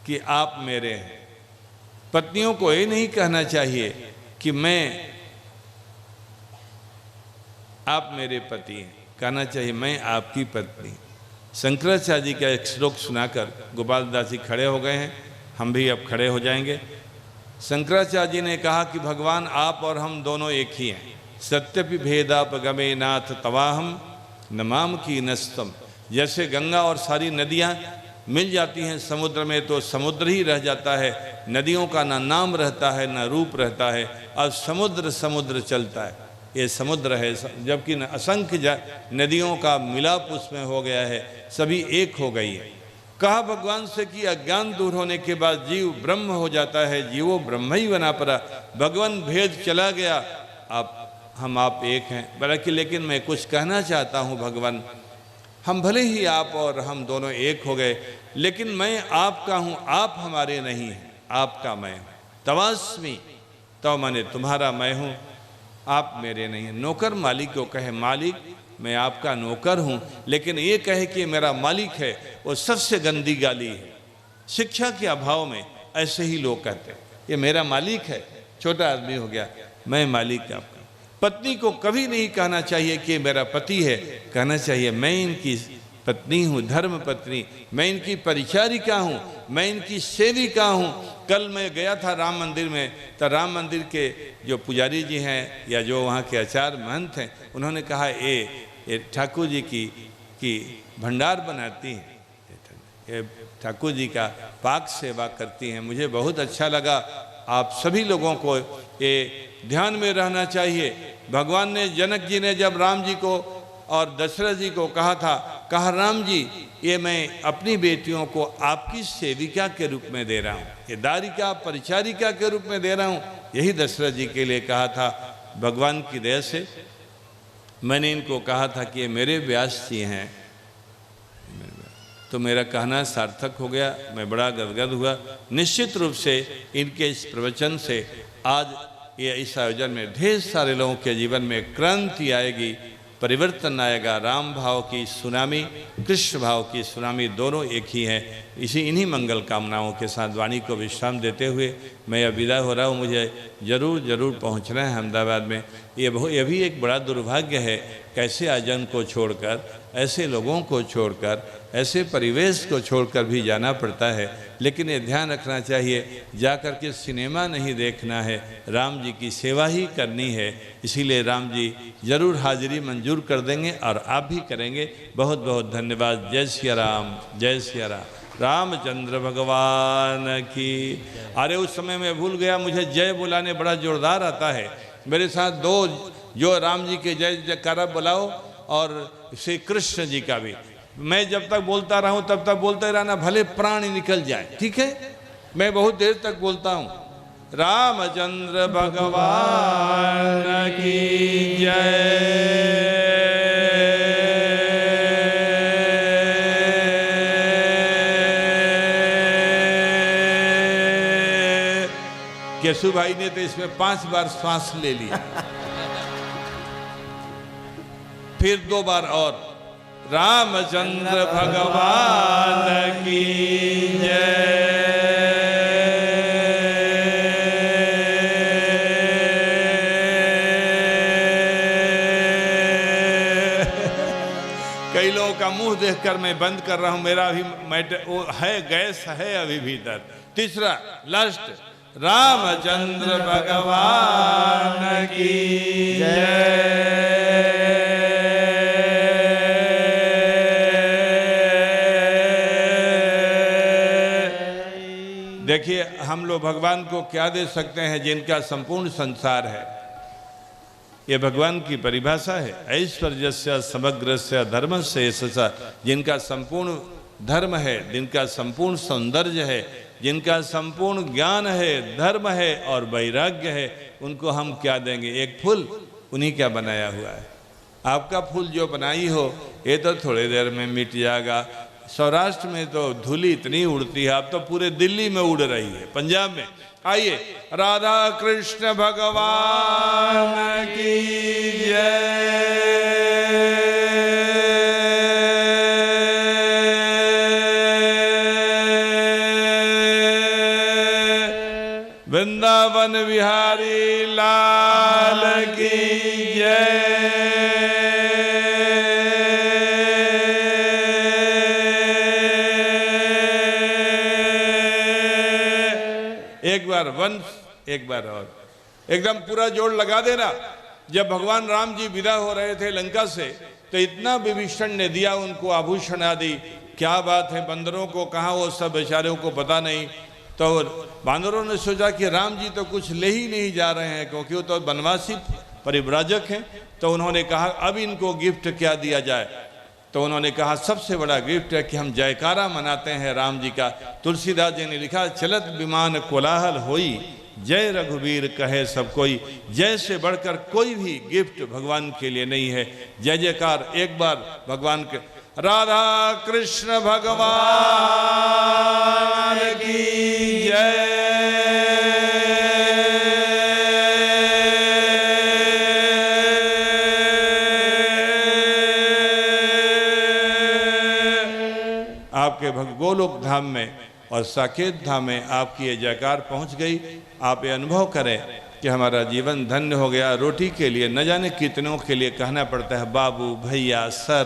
Speaker 3: कि आप मेरे हैं। पत्नियों को ये नहीं कहना चाहिए कि आप मेरे पति हैं, कहना चाहिए मैं आपकी पत्नी। शंकराचार्य जी का एक श्लोक सुनाकर गोपाल दास जी खड़े हो गए हैं, हम भी अब खड़े हो जाएंगे। शंकराचार्य जी ने कहा कि भगवान आप और हम दोनों एक ही हैं। सत्यपि भेदापगमे नाथ तवाहम नमाम की नस्तम। जैसे गंगा और सारी नदियाँ मिल जाती हैं समुद्र में तो समुद्र ही रह जाता है, नदियों का ना नाम रहता है ना रूप रहता है, अब समुद्र समुद्र चलता है, ये समुद्र है। जबकि असंख्य नदियों का मिलाप उसमें हो गया है, सभी एक हो गई है। कहा भगवान से कि अज्ञान दूर होने के बाद जीव ब्रह्म हो जाता है, जीवो ब्रह्म ही बना पड़ा, भगवान भेद चला गया, आप एक हैं। बल्कि लेकिन मैं कुछ कहना चाहता हूँ भगवान, हम भले ही आप और हम दोनों एक हो गए, लेकिन मैं आपका हूँ, आप हमारे नहीं हैं, आपका मैं हूँ। तवास्मी, तो माने तुम्हारा मैं हूँ, आप मेरे नहीं हैं। नौकर मालिक को कहे मालिक मैं आपका नौकर हूँ, लेकिन ये कहे कि मेरा मालिक है, वो सबसे गंदी गाली है। शिक्षा के अभाव में ऐसे ही लोग कहते हैं ये मेरा मालिक है, छोटा आदमी हो गया, मैं मालिक आपका। पत्नी को कभी नहीं कहना चाहिए कि मेरा पति है, कहना चाहिए मैं इनकी पत्नी हूँ, धर्म पत्नी, मैं इनकी परिचारिका हूँ, मैं इनकी सेविका हूँ। कल मैं गया था राम मंदिर में, तो राम मंदिर के जो पुजारी जी हैं या जो वहाँ के आचार्य महंत हैं, उन्होंने कहा ये ठाकुर जी की भंडार बनाती हैं, ये ठाकुर जी का पाक सेवा करती हैं। मुझे बहुत अच्छा लगा। आप सभी लोगों को ये ध्यान में रहना चाहिए। भगवान ने, जनक जी ने जब राम जी को और दशरथ जी को कहा था, कहा राम जी ये मैं अपनी बेटियों को आपकी सेविका के रूप में दे रहा हूँ, ये दारिका परिचारिका के रूप में दे रहा हूँ। यही दशरथ जी के लिए कहा था। भगवान की दया से मैंने इनको कहा था कि ये मेरे व्यास जी हैं, तो मेरा कहना सार्थक हो गया। मैं बड़ा गदगद हुआ। निश्चित रूप से इनके इस प्रवचन से आज ये इस आयोजन में ढेर सारे लोगों के जीवन में क्रांति आएगी, परिवर्तन आएगा। राम भाव की सुनामी, कृष्ण भाव की सुनामी दोनों एक ही हैं। इन्हीं मंगल कामनाओं के साथ वाणी को विश्राम देते हुए मैं अब विदा हो रहा हूँ। मुझे ज़रूर पहुँचना है अहमदाबाद में। ये भी एक बड़ा दुर्भाग्य है, कैसे आयोजन को छोड़कर, ऐसे लोगों को छोड़कर, ऐसे परिवेश को छोड़कर भी जाना पड़ता है। लेकिन ये ध्यान रखना चाहिए, जाकर के सिनेमा नहीं देखना है, राम जी की सेवा ही करनी है। इसीलिए राम जी ज़रूर हाजिरी मंजूर कर देंगे और आप भी करेंगे। बहुत बहुत धन्यवाद। जय सिया राम, जय सिया राम। रामचंद्र भगवान की। अरे उस समय मैं भूल गया, मुझे जय बुलाने बड़ा जोरदार आता है। मेरे साथ दो जो राम जी के जय जयकारा बुलाओ और श्री कृष्ण जी का भी। मैं जब तक बोलता रहूं तब तक बोलते रहना, भले प्राण निकल जाए, ठीक है? मैं बहुत देर तक बोलता हूं। रामचंद्र भगवान की जय। केशु भाई ने तो इसमें 5 बार श्वास ले लिया, फिर 2 बार और। रामचंद्र भगवान की जय। कई लोगों का मुंह देखकर मैं बंद कर रहा हूं, मेरा भी वो है, गैस है अभी भीतर। तीसरा लास्ट, रामचंद्र भगवान की जय। देखिए हम लोग भगवान को क्या दे सकते हैं, जिनका संपूर्ण संसार है। ये भगवान की परिभाषा है। ऐश्वर्यस्य समग्रस्य धर्मस्य यशसा, जिनका संपूर्ण धर्म है, जिनका संपूर्ण सौंदर्य है, जिनका संपूर्ण ज्ञान है, धर्म है और वैराग्य है, उनको हम क्या देंगे? एक फूल, उन्हीं क्या बनाया हुआ है। आपका फूल जो बनाई हो ये तो थोड़ी देर में मिट जाएगा। सौराष्ट्र में तो धूली इतनी उड़ती है, अब तो पूरे दिल्ली में उड़ रही है, पंजाब में। आइए, राधा कृष्ण भगवान की जय। वृंदावन बिहारी लाल की जय। एक बार वंश, एक बार और, एकदम पूरा जोड़ लगा देना। जब भगवान राम जी विदा हो रहे थे लंका से, तो इतना विभीषण ने दिया उनको आभूषण आदि। क्या बात है, बंदरों को कहाँ, वो सब बेचारों को पता नहीं। तो बांदरों ने सोचा कि राम जी तो कुछ ले ही नहीं जा रहे हैं, क्योंकि वो तो वनवासी परिव्राजक हैं। तो उन्होंने कहा अब इनको गिफ्ट क्या दिया जाए। तो उन्होंने कहा सबसे बड़ा गिफ्ट है कि हम जयकारा मनाते हैं राम जी का। तुलसीदास जी ने लिखा, चलत विमान कोलाहल होई, जय रघुवीर कहे सब कोई। जय से बढ़कर कोई भी गिफ्ट भगवान के लिए नहीं है। जय जयकार एक बार भगवान के। राधा कृष्ण भगवान की जय। आपके गोलोक धाम में और साकेत धाम में आपकी ये जयकार पहुंच गई। आप ये अनुभव करें कि हमारा जीवन धन्य हो गया। रोटी के लिए न जाने कितनों के लिए कहना पड़ता है बाबू, भैया, सर।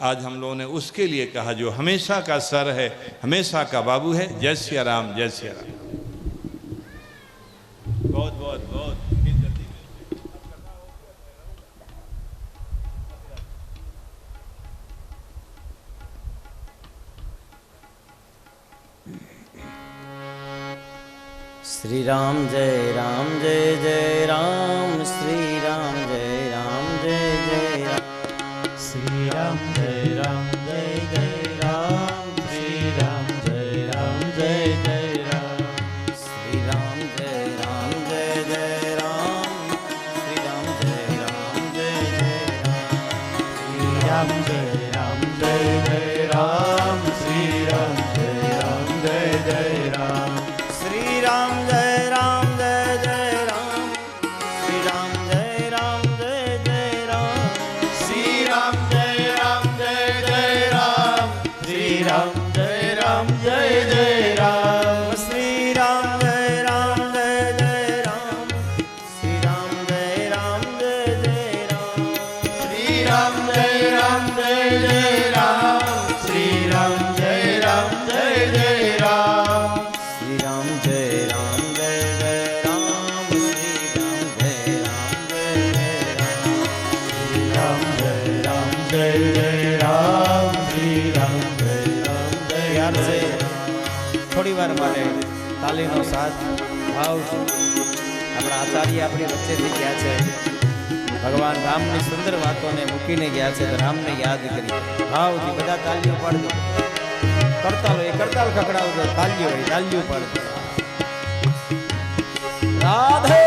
Speaker 3: आज हम लोगों ने उसके लिए कहा जो हमेशा का सर है, हमेशा का बाबू है। जय सिया राम, जय सिया राम। बहुत बहुत बहुत
Speaker 2: श्री राम जय राम, जय जय राम। श्री राम जय राम, जय जय राम।
Speaker 1: श्री राम जय राम, जय जय राम। श्री राम जय राम, जय जय राम।
Speaker 2: श्री राम जय राम, जय जय राम। श्री राम जय राम, जय जय राम।
Speaker 1: श्री राम जय राम, जय जय राम। श्री राम जय राम, जय जय राम।
Speaker 2: श्री राम जय राम, जय जय राम।
Speaker 1: श्री राम जय राम, जय जय राम। श्री राम जय राम, जय जय राम।
Speaker 2: श्री राम जय राम, जय जय राम। श्री राम जय राम, जय जय राम।
Speaker 1: श्री राम जय राम, जय जय राम। श्री राम जय राम, जय जय राम।
Speaker 2: श्री राम जय राम, जय जय राम। श्री राम जय राम, जय जय राम।
Speaker 1: श्री राम जय राम, जय जय राम। श्री राम जय राम, जय
Speaker 2: प्यार
Speaker 1: जय
Speaker 2: से
Speaker 1: राम।
Speaker 2: થોડી વાર માટે તાલીનો સાથ ભાવ આપણા આચાર્ય આપણી વચ્ચેથી ગયા છે. ભગવાન રામની સુંદર વાતોને મૂકીને ગયા છે. તો રામને યાદ કરી ભાવથી બધા તાલીઓ પાડજો. કરતાલો એ કરતાલ ખકડાવજો, તાલીઓ એ તાલીઓ પાડજો. રાધે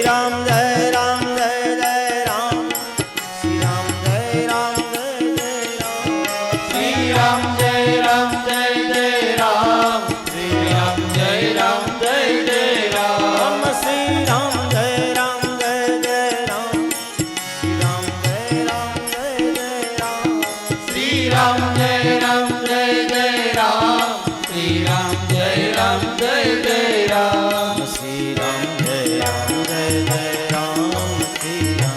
Speaker 2: राम जय राम, जय जय राम। श्री राम जय राम, जय जय राम।
Speaker 1: श्री राम जय राम, जय जय राम। श्री राम जय राम, जय जय राम।
Speaker 2: श्री राम जय राम, जय जय राम। श्री राम जय राम, जय जय राम।
Speaker 1: श्री राम जय राम, जय जय राम। श्री राम जय राम, जय जय राम।
Speaker 2: श्री राम जय राम, जय जय राम। श्री राम जय राम, जय जय राम।
Speaker 1: श्री राम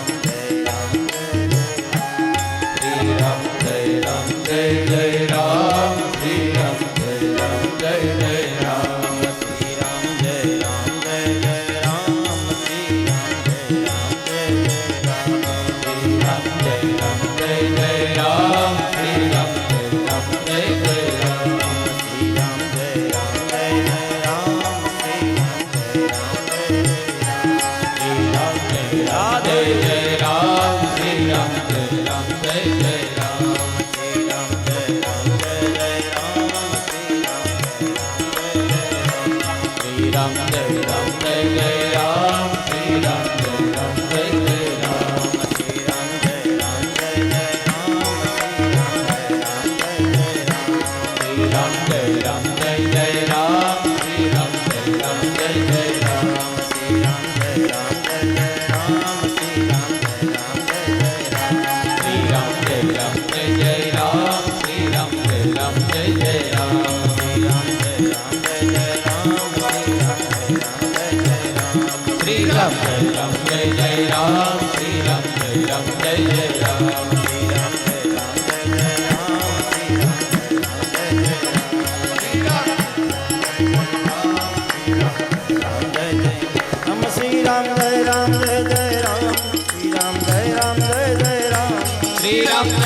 Speaker 1: जय राम, जय जय राम। श्री राम जय राम, जय जय राम।
Speaker 2: श्री राम जय राम, जय जय राम। श्री राम जय राम, जय जय राम।
Speaker 1: श्री राम जय राम, जय जय राम। श्री राम